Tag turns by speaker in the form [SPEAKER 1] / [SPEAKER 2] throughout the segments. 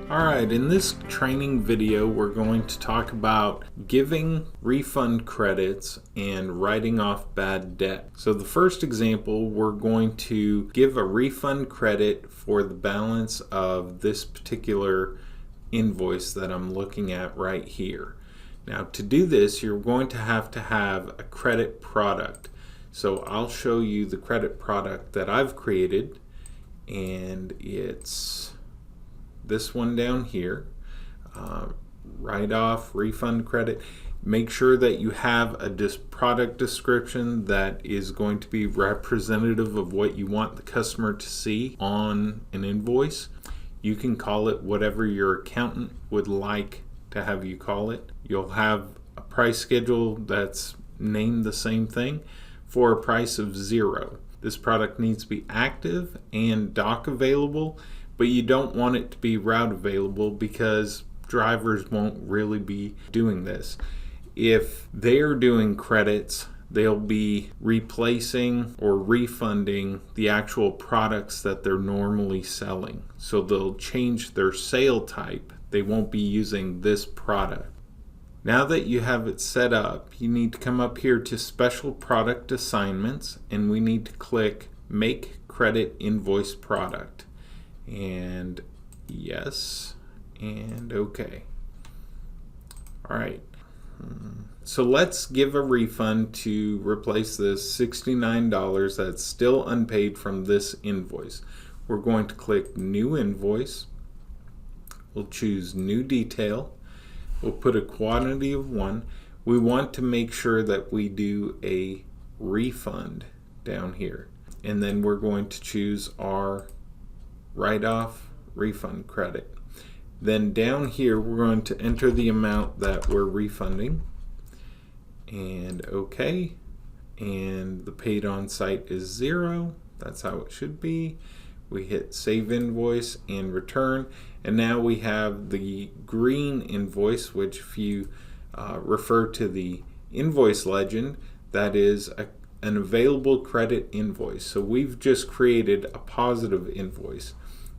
[SPEAKER 1] Alright, in this training video we're going to talk about giving refund credits and writing off bad debt. So the first example, we're going to give a refund credit for the balance of this particular invoice that I'm looking at right here. Now to do this, you're going to have a credit product. So I'll show you the credit product that I've created, and it's this one down here, write-off refund credit. Make sure that you have a product description that is going to be representative of what you want the customer to see on an invoice. You can call it whatever your accountant would like to have you call it. You'll have a price schedule that's named the same thing for a price of 0. This product needs to be active and dock available, but you don't want it to be route available because drivers won't really be doing this. If they're doing credits, they'll be replacing or refunding the actual products that they're normally selling. So they'll change their sale type. They won't be using this product. Now that you have it set up, you need to come up here to Special Product Assignments, and we need to click Make Credit Invoice Product. And yes, and okay. All right, so let's give a refund to replace this $69 that's still unpaid from this invoice. We're going to click New Invoice. We'll choose New Detail. We'll put a quantity of 1. We want to make sure that we do a refund down here, and then we're going to choose our write-off refund credit. Then down here we're going to enter the amount that we're refunding, and okay, and the paid on site is 0. That's how it should be. We hit Save Invoice and Return, and now we have the green invoice, which if you refer to the invoice legend, that is an available credit invoice. So we've just created a positive invoice.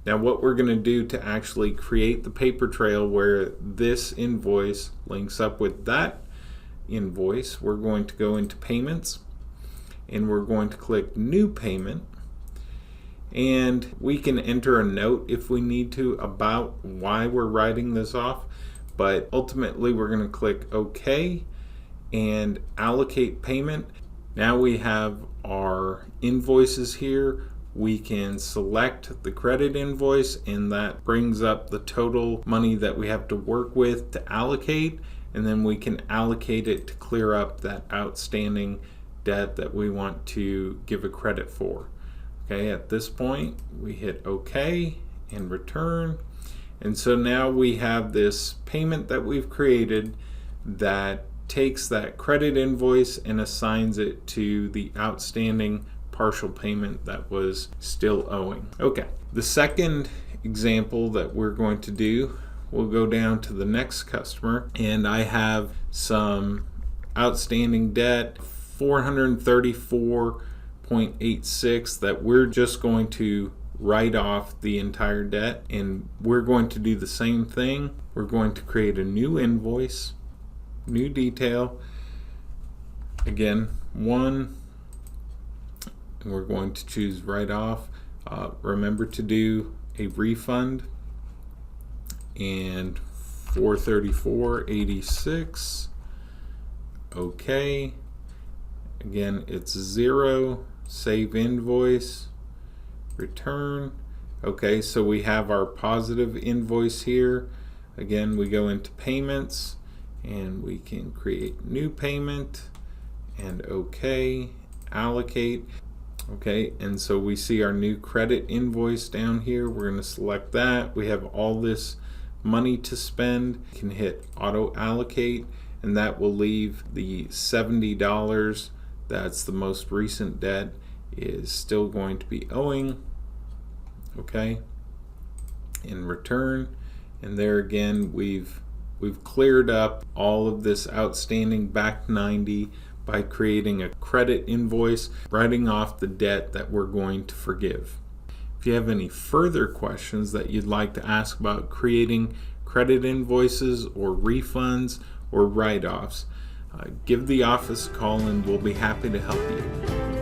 [SPEAKER 1] Now what we're going to do to actually create the paper trail where this invoice links up with that invoice, we're going to go into Payments, and we're going to click New Payment, and we can enter a note if we need to about why we're writing this off, but ultimately we're going to click OK and allocate payment. Now we have our invoices here. We can select the credit invoice, and that brings up the total money that we have to work with to allocate, and then we can allocate it to clear up that outstanding debt that we want to give a credit for. Okay, at this point we hit OK and Return, and so now we have this payment that we've created that takes that credit invoice and assigns it to the outstanding partial payment that was still owing. Okay, the second example that we're going to do, we'll go down to the next customer, and I have some outstanding debt, $434.86, that we're just going to write off the entire debt, and we're going to do the same thing. We're going to create a new invoice, New Detail, again 1, and we're going to choose write off. Remember to do a refund, and $434.86. Okay, again it's 0. Save invoice, Return. Okay, so we have our positive invoice here. Again, we go into Payments, and we can create New Payment, and OK, allocate. Okay, and so we see our new credit invoice down here. We're going to select that. We have all this money to spend. You can hit Auto Allocate, and that will leave the $70 that's the most recent debt is still going to be owing. Okay, and Return, and there again we've cleared up all of this outstanding back 90 by creating a credit invoice, writing off the debt that we're going to forgive. If you have any further questions that you'd like to ask about creating credit invoices or refunds or write-offs, give the office a call and we'll be happy to help you.